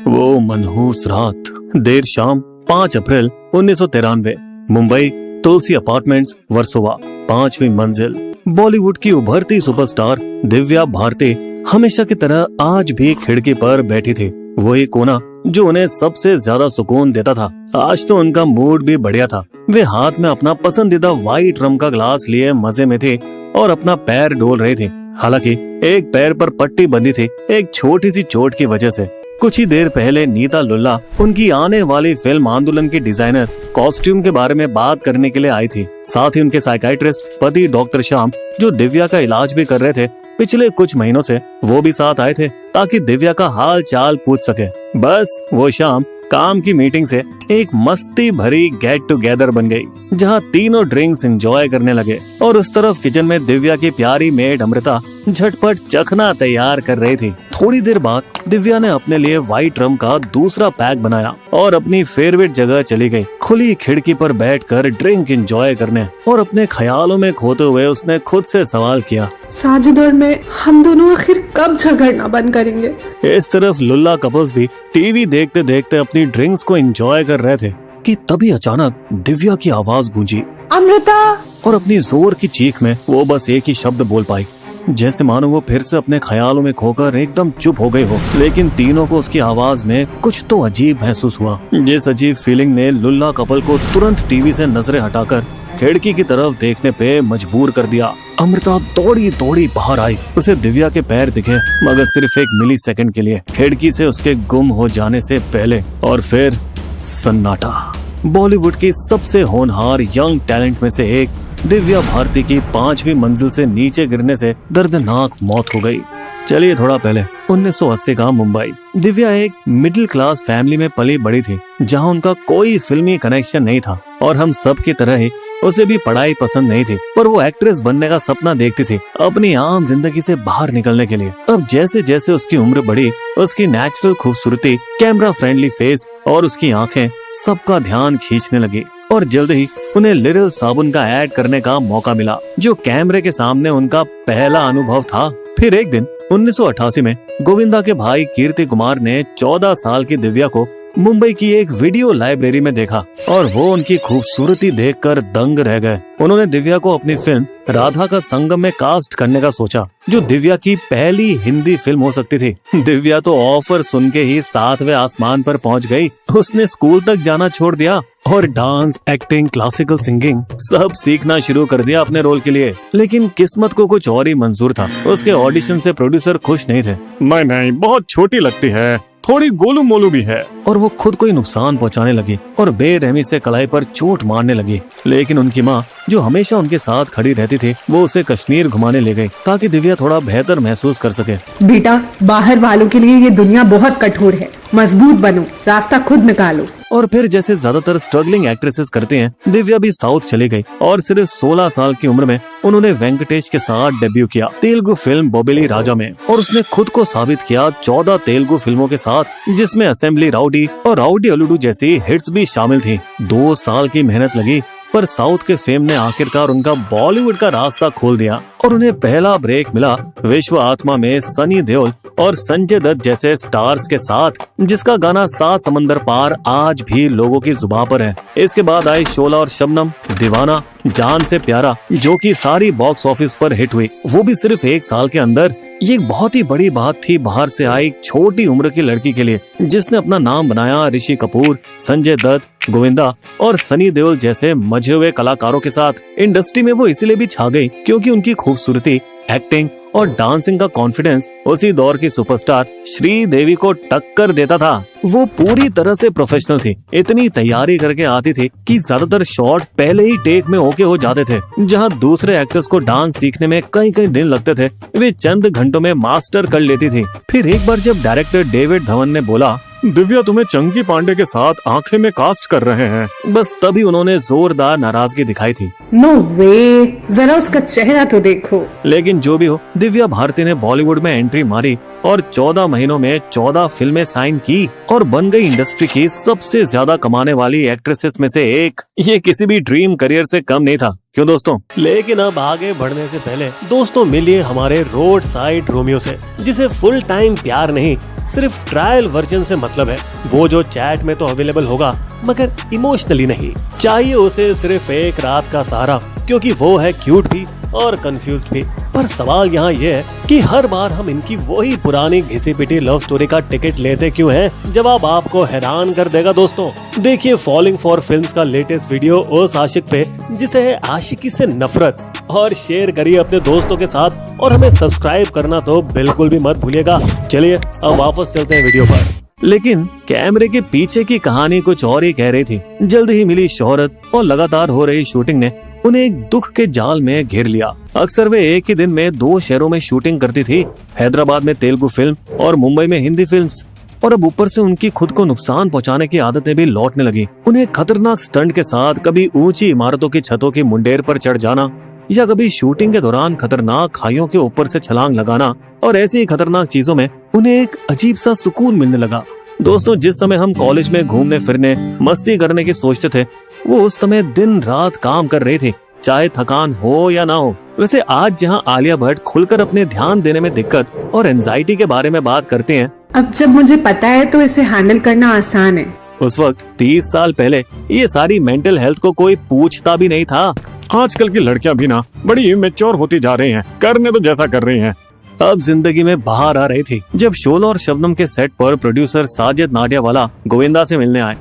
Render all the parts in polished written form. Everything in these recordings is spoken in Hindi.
वो मनहूस रात, देर शाम 5 अप्रैल 1993, मुंबई, तुलसी अपार्टमेंट्स, वर्सोवा, 5वीं मंजिल। बॉलीवुड की उभरती सुपरस्टार दिव्या भारती हमेशा की तरह आज भी खिड़की पर बैठी थी। वही कोना जो उन्हें सबसे ज्यादा सुकून देता था। आज तो उनका मूड भी बढ़िया था। वे हाथ में अपना पसंदीदा व्हाइट रम का ग्लास लिए मजे में थे और अपना पैर डोल रहे थे। हालांकि एक पैर पर पट्टी बंधी थी, एक छोटी सी चोट की वजह से। कुछ ही देर पहले नीता लुल्ला उनकी आने वाली फिल्म आंदोलन की डिजाइनर कॉस्ट्यूम के बारे में बात करने के लिए आई थी। साथ ही उनके साइकाइट्रिस्ट पति डॉक्टर श्याम, जो दिव्या का इलाज भी कर रहे थे पिछले कुछ महीनों से, वो भी साथ आए थे ताकि दिव्या का हाल चाल पूछ सके। बस वो शाम काम की मीटिंग से एक मस्ती भरी गेट टुगेदर बन गई, जहां तीनों ड्रिंक्स एंजॉय करने लगे और उस तरफ किचन में दिव्या की प्यारी मेड अमृता झटपट चखना तैयार कर रही थी। थोड़ी देर बाद दिव्या ने अपने लिए व्हाइट रम का दूसरा पैक बनाया और अपनी फेवरेट जगह चली गई। खुली खिड़की पर बैठकर ड्रिंक एंजॉय करने और अपने ख्यालों में खोते हुए उसने खुद से सवाल किया, साजिद और मैं, हम दोनों आखिर कब झगड़ना बंद करेंगे? इस तरफ लुल्ला कपल्स भी टीवी देखते देखते अपनी ड्रिंक्स को एंजॉय कर रहे थे कि तभी अचानक दिव्या की आवाज गूंजी, अमृता! और अपनी जोर की चीख में वो बस एक ही शब्द बोल पाई, जैसे मानो वो फिर से अपने ख्यालों में खोकर एकदम चुप हो गई हो। लेकिन तीनों को उसकी आवाज में कुछ तो अजीब महसूस हुआ। जिस अजीब फीलिंग ने लुल्ला कपल को तुरंत टीवी से नजरें हटाकर खिड़की की तरफ देखने पे मजबूर कर दिया। अमृता दौड़ी दौड़ी बाहर आई। उसे दिव्या के पैर दिखे, मगर सिर्फ 1 मिली सेकंड के लिए, खिड़की से उसके गुम हो जाने से पहले। और फिर सन्नाटा। बॉलीवुड की सबसे होनहार यंग टैलेंट में से एक दिव्या भारती की 5वीं मंजिल से नीचे गिरने से दर्दनाक मौत हो गई। चलिए थोड़ा पहले 1980 का मुंबई। दिव्या एक मिडिल क्लास फैमिली में पली बड़ी थी, जहां उनका कोई फिल्मी कनेक्शन नहीं था और हम सब की तरह ही उसे भी पढ़ाई पसंद नहीं थी। पर वो एक्ट्रेस बनने का सपना देखती थी अपनी आम जिंदगी से बाहर निकलने के लिए। अब जैसे जैसे उसकी उम्र बढ़ी, उसकी नेचुरल खूबसूरती, कैमरा फ्रेंडली फेस और उसकी आंखें सबका ध्यान खींचने लगी। और जल्द ही उन्हें लिरिल साबुन का ऐड करने का मौका मिला, जो कैमरे के सामने उनका पहला अनुभव था। फिर एक दिन 1988 में गोविंदा के भाई कीर्ति कुमार ने 14 साल की दिव्या को मुंबई की एक वीडियो लाइब्रेरी में देखा और वो उनकी खूबसूरती देखकर दंग रह गए। उन्होंने दिव्या को अपनी फिल्म राधा का संगम में कास्ट करने का सोचा, जो दिव्या की पहली हिंदी फिल्म हो सकती थी। दिव्या तो ऑफर सुन के ही 7वें आसमान पर पहुंच गई। उसने स्कूल तक जाना छोड़ दिया और डांस, एक्टिंग, क्लासिकल सिंगिंग सब सीखना शुरू कर दिया अपने रोल के लिए। लेकिन किस्मत को कुछ और ही मंजूर था। उसके ऑडिशन से प्रोड्यूसर खुश नहीं थे। नहीं, बहुत छोटी लगती है, थोड़ी गोलू मोलू भी है। और वो खुद को ही नुकसान पहुंचाने लगी और बेरहमी से कलाई पर चोट मारने लगी। लेकिन उनकी माँ, जो हमेशा उनके साथ खड़ी रहती थी, वो उसे कश्मीर घुमाने ले गई ताकि दिव्या थोड़ा बेहतर महसूस कर सके। बेटा, बाहर वालों के लिए ये दुनिया बहुत कठोर है, मजबूत बनो, रास्ता खुद निकालो। और फिर जैसे ज्यादातर स्ट्रगलिंग एक्ट्रेसेस करते हैं, दिव्या भी साउथ चली गई और सिर्फ 16 साल की उम्र में उन्होंने वेंकटेश के साथ डेब्यू किया तेलुगु फिल्म बोबेली राजा में। और उसने खुद को साबित किया 14 तेलुगु फिल्मों के साथ, जिसमें असेंबली राउडी और राउडी अलुडू जैसी हिट्स भी शामिल थी। 2 साल की मेहनत लगी, पर साउथ के फेम ने आखिरकार उनका बॉलीवुड का रास्ता खोल दिया और उन्हें पहला ब्रेक मिला विश्व आत्मा में सनी देओल और संजय दत्त जैसे स्टार्स के साथ, जिसका गाना 7 समंदर पार आज भी लोगों की जुबान पर है। इसके बाद आई शोला और शबनम, दीवाना, जान से प्यारा, जो कि सारी बॉक्स ऑफिस पर हिट हुई, वो भी सिर्फ 1 साल के अंदर। ये एक बहुत ही बड़ी बात थी बाहर से आई छोटी उम्र की लड़की के लिए, जिसने अपना नाम बनाया ऋषि कपूर, संजय दत्त, गोविंदा और सनी देओल जैसे मजे हुए कलाकारों के साथ। इंडस्ट्री में वो इसीलिए भी छा गई क्योंकि उनकी खूबसूरती, एक्टिंग और डांसिंग का कॉन्फिडेंस उसी दौर की सुपरस्टार श्रीदेवी को टक्कर देता था। वो पूरी तरह से प्रोफेशनल थी, इतनी तैयारी करके आती थी कि ज्यादातर शॉट पहले ही टेक में ओके हो जाते थे। जहां दूसरे एक्टर्स को डांस सीखने में कई दिन लगते थे, वे चंद घंटों में मास्टर कर लेती थी। फिर एक बार जब डायरेक्टर डेविड धवन ने बोला, दिव्या तुम्हें चंकी पांडे के साथ आंखें में कास्ट कर रहे हैं, बस तभी उन्होंने जोरदार नाराजगी दिखाई थी। नो वे, जरा उसका चेहरा तो देखो। लेकिन जो भी हो, दिव्या भारती ने बॉलीवुड में एंट्री मारी और 14 महीनों में 14 फिल्में साइन की और बन गई इंडस्ट्री की सबसे ज्यादा कमाने वाली एक्ट्रेसेस में से एक। ये किसी भी ड्रीम करियर से कम नहीं था, क्यों दोस्तों? लेकिन अब आगे बढ़ने से पहले दोस्तों मिलिए हमारे रोड साइड रोमियो से, जिसे फुल टाइम प्यार नहीं सिर्फ ट्रायल वर्जन से मतलब है। वो जो चैट में तो अवेलेबल होगा मगर इमोशनली नहीं। चाहिए उसे सिर्फ एक रात का सहारा, क्योंकि वो है क्यूट भी और कंफ्यूज भी। पर सवाल यहाँ ये है कि हर बार हम इनकी वही पुरानी घिसी पिटी लव स्टोरी का टिकट लेते क्यों हैं? जवाब आपको हैरान कर देगा दोस्तों। देखिए फॉलिंग फॉर फिल्म्स का लेटेस्ट वीडियो उस आशिक पे जिसे है आशिकी से नफरत, और शेयर करिए अपने दोस्तों के साथ, और हमें सब्सक्राइब करना तो बिल्कुल भी मत भूलिएगा। चलिए अब वापस चलते हैं वीडियो पर। लेकिन कैमरे के पीछे की कहानी कुछ और ही कह रही थी। जल्द ही मिली शोहरत और लगातार हो रही शूटिंग ने उन्हें एक दुख के जाल में घेर लिया। अक्सर वे एक ही दिन में 2 शहरों में शूटिंग करती थी, हैदराबाद में तेलुगु फिल्म और मुंबई में हिंदी फिल्म्स। और अब ऊपर से उनकी खुद को नुकसान पहुंचाने की आदतें भी लौटने लगी। उन्हें खतरनाक स्टंट के साथ कभी ऊंची इमारतों की छतों की मुंडेर पर चढ़ जाना, या कभी शूटिंग के दौरान खतरनाक खाइयों के ऊपर से छलांग लगाना, और ऐसी खतरनाक चीजों में उन्हें एक अजीब सा सुकून मिलने लगा। दोस्तों, जिस समय हम कॉलेज में घूमने फिरने मस्ती करने की सोचते थे, वो उस समय दिन रात काम कर रही थी, चाहे थकान हो या ना हो। वैसे आज जहां आलिया भट्ट खुलकर अपने ध्यान देने में दिक्कत और एंजाइटी के बारे में बात करते हैं, अब जब मुझे पता है तो इसे हैंडल करना आसान है। उस वक्त 30 साल पहले ये सारी मेंटल हेल्थ को कोई पूछता भी नहीं था। आजकल की लड़कियां भी ना बड़ी मैच्योर होती जा रही हैं, करने तो जैसा कर रही हैं। अब जिंदगी में बाहर आ रही थी जब शोला और शबनम के सेट पर प्रोड्यूसर साजिद नाडियावाला गोविंदा से मिलने आए,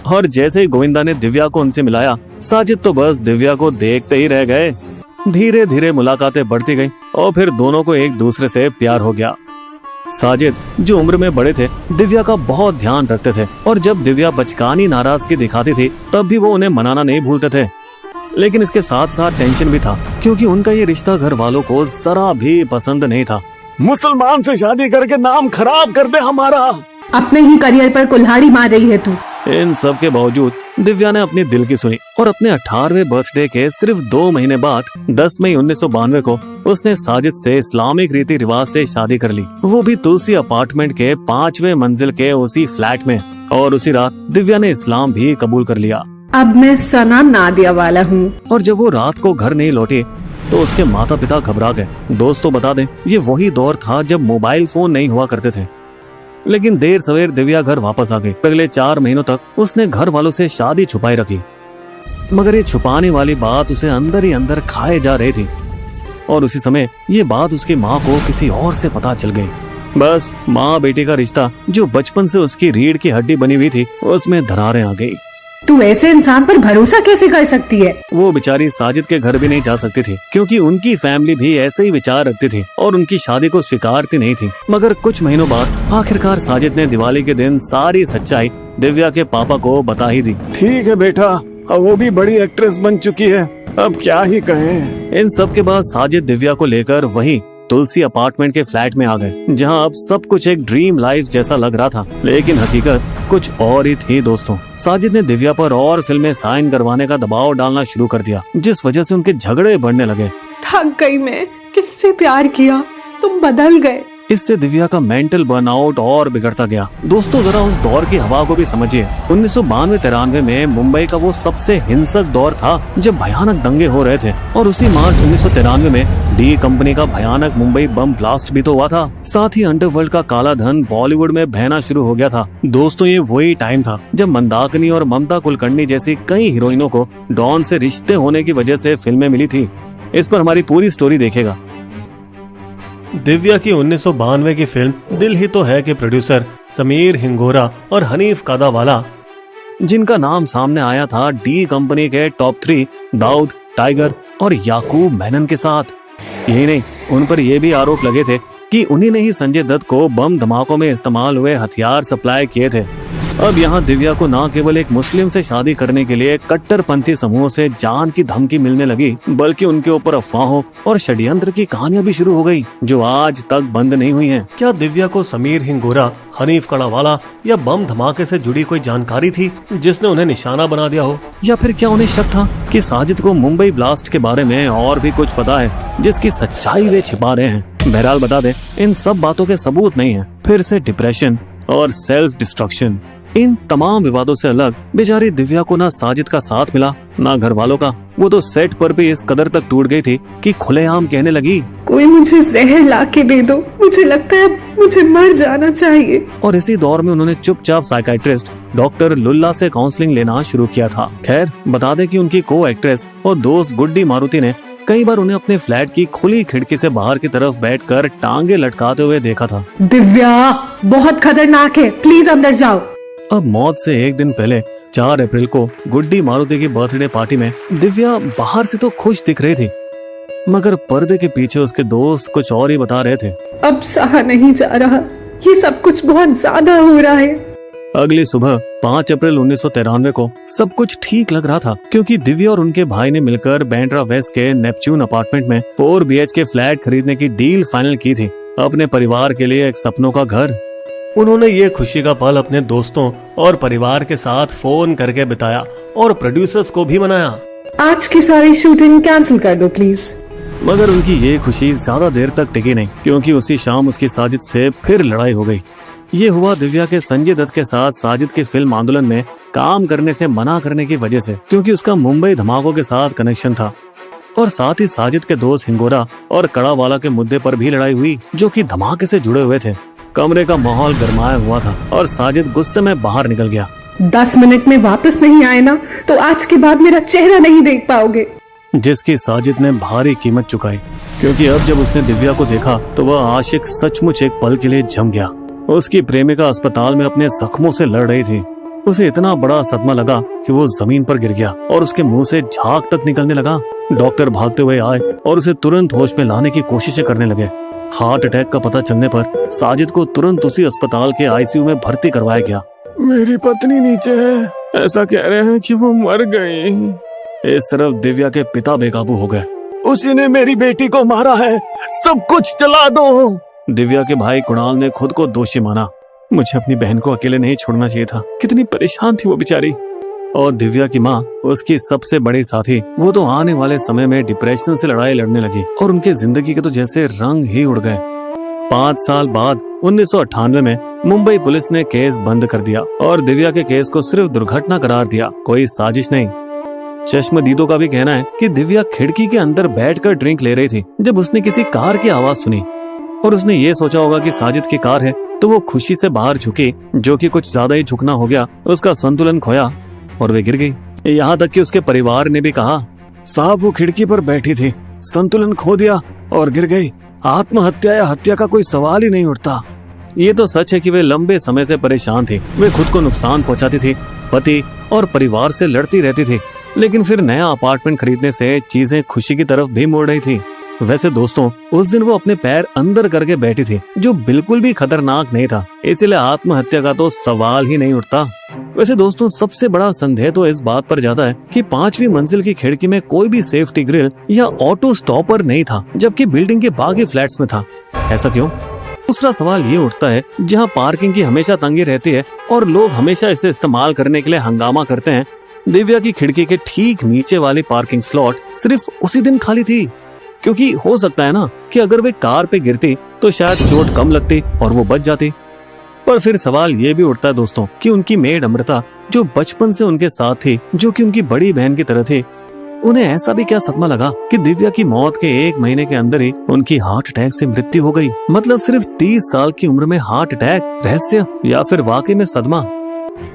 और जैसे ही गोविंदा ने दिव्या को उनसे मिलाया, साजिद तो बस दिव्या को देखते ही रह गए। धीरे धीरे मुलाकातें बढ़ती गईं और फिर दोनों को एक दूसरे से प्यार हो गया। साजिद, जो उम्र में बड़े थे, दिव्या का बहुत ध्यान रखते थे, और जब दिव्या बचकानी नाराजगी दिखाती थी तब भी वो उन्हें मनाना नहीं भूलते थे। लेकिन इसके साथ साथ टेंशन भी था, क्योंकि उनका ये रिश्ता घर वालों को जरा भी पसंद नहीं था। मुसलमान से शादी करके नाम खराब कर दे हमारा। अपने ही करियर पर कुल्हाड़ी मार रही है तू। इन सब के बावजूद दिव्या ने अपने दिल की सुनी, और अपने 18वें बर्थडे के सिर्फ 2 महीने बाद 10 मई 1992 को उसने साजिद से इस्लामिक रीति रिवाज से शादी कर ली, वो भी तुलसी अपार्टमेंट के 5वें मंजिल के उसी फ्लैट में। और उसी रात दिव्या ने इस्लाम भी कबूल कर लिया। अब मैं सना नादियावाला हूँ। और जब वो रात को घर नहीं लौटी तो उसके माता पिता घबरा गए। दोस्तों बता दें, ये वही दौर था जब मोबाइल फोन नहीं हुआ करते थे। लेकिन देर सवेर दिव्या घर वापस आ गई। अगले 4 महीनों तक उसने घर वालों से शादी छुपाई रखी, मगर ये छुपाने वाली बात उसे अंदर ही अंदर खाए जा रही थी। और उसी समय ये बात उसकी माँ को किसी और से पता चल गई। बस माँ बेटी का रिश्ता, जो बचपन से उसकी रीढ़ की हड्डी बनी हुई थी, उसमें दरारें आ गई। तू ऐसे इंसान पर भरोसा कैसे कर सकती है? वो बेचारी साजिद के घर भी नहीं जा सकती थी, क्योंकि उनकी फैमिली भी ऐसे ही विचार रखती थी और उनकी शादी को स्वीकारती नहीं थी। मगर कुछ महीनों बाद आखिरकार साजिद ने दिवाली के दिन सारी सच्चाई दिव्या के पापा को बता ही दी। ठीक है बेटा, अब वो भी बड़ी एक्ट्रेस बन चुकी है, अब क्या ही कहें। इन सब के बाद साजिद दिव्या को लेकर वही तुलसी अपार्टमेंट के फ्लैट में आ गए, जहां अब सब कुछ एक ड्रीम लाइफ जैसा लग रहा था। लेकिन हकीकत कुछ और ही थी दोस्तों। साजिद ने दिव्या पर और फिल्में साइन करवाने का दबाव डालना शुरू कर दिया, जिस वजह से उनके झगड़े बढ़ने लगे। थक गई मैं, किससे प्यार किया, तुम बदल गए। इससे दिव्या का मेंटल बर्नआउट और बिगड़ता गया। दोस्तों, जरा उस दौर की हवा को भी समझिए। 1992-93 में मुंबई का वो सबसे हिंसक दौर था जब भयानक दंगे हो रहे थे, और उसी मार्च 1993 में डी कंपनी का भयानक मुंबई बम ब्लास्ट भी तो हुआ था। साथ ही अंडरवर्ल्ड का काला धन बॉलीवुड में बहना शुरू हो गया था। दोस्तों, ये वही टाइम था जब मंदाकिनी और ममता कुलकर्णी जैसी कई हीरोइनों को डॉन से रिश्ते होने की वजह से फिल्में मिली थी। इस पर हमारी पूरी स्टोरी देखेगा। दिव्या की 1992 की फिल्म दिल ही तो है के प्रोड्यूसर समीर हिंगोरा और हनीफ कादावाला, जिनका नाम सामने आया था डी कंपनी के टॉप 3 दाऊद, टाइगर और याकूब मेनन के साथ। यही नहीं, उन पर यह भी आरोप लगे थे कि उन्हीं ने ही संजय दत्त को बम धमाकों में इस्तेमाल हुए हथियार सप्लाई किए थे। अब यहाँ दिव्या को न केवल एक मुस्लिम से शादी करने के लिए कट्टरपंथी समूहों से जान की धमकी मिलने लगी, बल्कि उनके ऊपर अफवाहों और षड्यंत्र की कहानियां भी शुरू हो गई, जो आज तक बंद नहीं हुई हैं। क्या दिव्या को समीर हिंगोरा, हनीफ कादावाला या बम धमाके से जुड़ी कोई जानकारी थी जिसने उन्हें निशाना बना दिया हो? या फिर क्या उन्हें शक था कि साजिद को मुंबई ब्लास्ट के बारे में और भी कुछ पता है जिसकी सच्चाई वे छिपा रहे हैं? बहरहाल बता दें, इन सब बातों के सबूत नहीं है। फिर से डिप्रेशन और सेल्फ डिस्ट्रक्शन, इन तमाम विवादों से अलग बेचारी दिव्या को ना साजिद का साथ मिला ना घर वालों का। वो तो सेट पर भी इस कदर तक टूट गई थी कि खुलेआम कहने लगी, कोई मुझे जहर ला के दे दो, मुझे लगता है मुझे मर जाना चाहिए। और इसी दौर में उन्होंने चुपचाप साइकाइट्रिस्ट डॉक्टर लुल्ला से काउंसलिंग लेना शुरू किया था। खैर बता दें कि उनकी को एक्ट्रेस और दोस्त गुड्डी मारुति ने कई बार उन्हें अपने फ्लैट की खुली खिड़की से बाहर की तरफ बैठकर टांगे लटकाते हुए देखा था। दिव्या बहुत खतरनाक है, प्लीज अंदर जाओ। अब मौत से एक दिन पहले 4 अप्रैल को गुड्डी मारुति की बर्थडे पार्टी में दिव्या बाहर से तो खुश दिख रही थी, मगर पर्दे के पीछे उसके दोस्त कुछ और ही बता रहे थे। अब सहा नहीं जा रहा, ये सब कुछ बहुत ज्यादा हो रहा है। अगली सुबह 5 अप्रैल 1993 को सब कुछ ठीक लग रहा था, क्योंकि दिव्या और उनके भाई ने मिलकर बैंड्रा वेस्ट के नेपच्यून अपार्टमेंट में 4 BHK फ्लैट खरीदने की डील फाइनल की थी, अपने परिवार के लिए एक सपनों का घर। उन्होंने ये खुशी का पल अपने दोस्तों और परिवार के साथ फोन करके बिताया और प्रोड्यूसर्स को भी मनाया। आज की सारी शूटिंग कैंसिल कर दो प्लीज। मगर उनकी ये खुशी ज्यादा देर तक टिकी नहीं, क्योंकि उसी शाम उसकी साजिद से फिर लड़ाई हो गई। ये हुआ दिव्या के संजय दत्त के साथ साजिद के फिल्म आंदोलन में काम करने से मना करने की वजह से, क्योंकि उसका मुंबई धमाकों के साथ कनेक्शन था। और साथ ही साजिद के दोस्त हिंगोरा और कड़ावाला के मुद्दे पर भी लड़ाई हुई, जो कि धमाके से जुड़े हुए थे। कमरे का माहौल गरमाया हुआ था और साजिद गुस्से में बाहर निकल गया। 10 मिनट में वापस नहीं आए ना तो आज के बाद मेरा चेहरा नहीं देख पाओगे। जिसकी साजिद ने भारी कीमत चुकाई, क्योंकि अब जब उसने दिव्या को देखा तो वह आशिक सचमुच एक पल के लिए जम गया। उसकी प्रेमिका अस्पताल में अपने जख्मों से लड़ रही थी। उसे इतना बड़ा सदमा लगा कि वो जमीन पर गिर गया और उसके मुंह से झाग तक निकलने लगा। डॉक्टर भागते हुए आए और उसे तुरंत होश में लाने की कोशिशें करने लगे। हार्ट अटैक का पता चलने पर साजिद को तुरंत उसी अस्पताल के ICU में भर्ती करवाया गया। मेरी पत्नी नीचे है, ऐसा कह रहे हैं कि वो मर गई। इस तरफ दिव्या के पिता बेकाबू हो गए। उसी ने मेरी बेटी को मारा है, सब कुछ जला दो। दिव्या के भाई कुणाल ने खुद को दोषी माना। मुझे अपनी बहन को अकेले नहीं छोड़ना चाहिए था, कितनी परेशान थी वो बेचारी। और दिव्या की माँ, उसकी सबसे बड़ी साथी, वो तो आने वाले समय में डिप्रेशन से लड़ाई लड़ने लगी और उनके जिंदगी के तो जैसे रंग ही उड़ गए। 5 साल बाद 1998 में मुंबई पुलिस ने केस बंद कर दिया और दिव्या के केस को सिर्फ दुर्घटना करार दिया, कोई साजिश नहीं। चश्मदीदों का भी कहना है कि दिव्या खिड़की के अंदर बैठकर ड्रिंक ले रही थी जब उसने किसी कार की आवाज सुनी और उसने ये सोचा होगा कि साजिद की कार है, तो वो खुशी से बाहर झुकी, जो कि कुछ ज्यादा ही झुकना हो गया। उसका संतुलन खोया और वे गिर गई। यहाँ तक कि उसके परिवार ने भी कहा, साहब वो खिड़की पर बैठी थी, संतुलन खो दिया और गिर गई। आत्महत्या या हत्या का कोई सवाल ही नहीं उठता। ये तो सच है कि वे लंबे समय से परेशान थी। वे खुद को नुकसान पहुंचाती थी, पति और परिवार से लड़ती रहती थी, लेकिन फिर नया अपार्टमेंट खरीदने से चीजें खुशी की तरफ भी मोड़ रही थी। वैसे दोस्तों, उस दिन वो अपने पैर अंदर करके बैठी थी, जो बिल्कुल भी खतरनाक नहीं था, इसलिए आत्महत्या का तो सवाल ही नहीं उठता। वैसे दोस्तों, सबसे बड़ा संदेह तो इस बात पर जाता है कि 5वीं मंजिल की खिड़की में कोई भी सेफ्टी ग्रिल या ऑटो स्टॉपर नहीं था, जबकि बिल्डिंग के बाकी फ्लैट्स में था। ऐसा क्यों? दूसरा सवाल ये उठता है, जहाँ पार्किंग की हमेशा तंगी रहती है और लोग हमेशा इसे इस्तेमाल करने के लिए हंगामा करते हैं, दिव्या की खिड़की के ठीक नीचे वाली पार्किंग स्लॉट सिर्फ उसी दिन खाली थी। क्योंकि हो सकता है ना कि अगर वे कार पे गिरती तो शायद चोट कम लगती और वो बच जाती। पर फिर सवाल ये भी उठता है दोस्तों कि उनकी मेड अमृता, जो बचपन से उनके साथ थी, जो कि उनकी बड़ी बहन की तरह थी, उन्हें ऐसा भी क्या सदमा लगा कि दिव्या की मौत के 1 महीने के अंदर ही उनकी हार्ट अटैक से मृत्यु हो गई। मतलब सिर्फ 30 साल की उम्र में हार्ट अटैक, रहस्य या फिर वाकई में सदमा।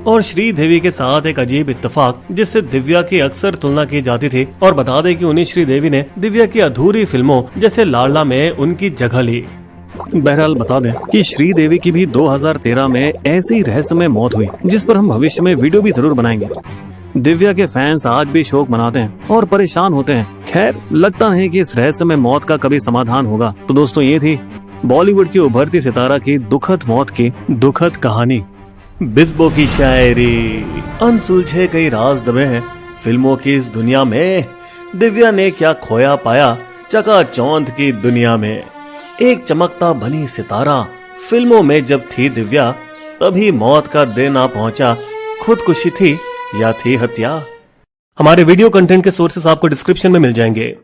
और श्रीदेवी के साथ एक अजीब इत्तेफाक, जिससे दिव्या की अक्सर तुलना की जाती थी। और बता दें कि उन्हीं श्रीदेवी ने दिव्या की अधूरी फिल्मों जैसे लाडला में उनकी जगह ली। बहरहाल बता दें कि श्रीदेवी की भी 2013 में ऐसी रहस्यमय मौत हुई, जिस पर हम भविष्य में वीडियो भी जरूर बनाएंगे। दिव्या के फैंस आज भी शोक मनाते हैं और परेशान होते हैं। खैर, लगता नहीं कि इस रहस्यमय मौत का कभी समाधान होगा। तो दोस्तों, ये थी बॉलीवुड की उभरती सितारा की दुखद मौत की दुखद कहानी। बिस्बो की शायरी। अनसुलझे कई राज दबे हैं फिल्मों की इस दुनिया में। दिव्या ने क्या खोया पाया चकाचौंध की दुनिया में। एक चमकता बनी सितारा फिल्मों में जब थी दिव्या, तभी मौत का दिन आ पहुंचा। खुदकुशी थी या थी हत्या? हमारे वीडियो कंटेंट के सोर्सेस आपको डिस्क्रिप्शन में मिल जाएंगे।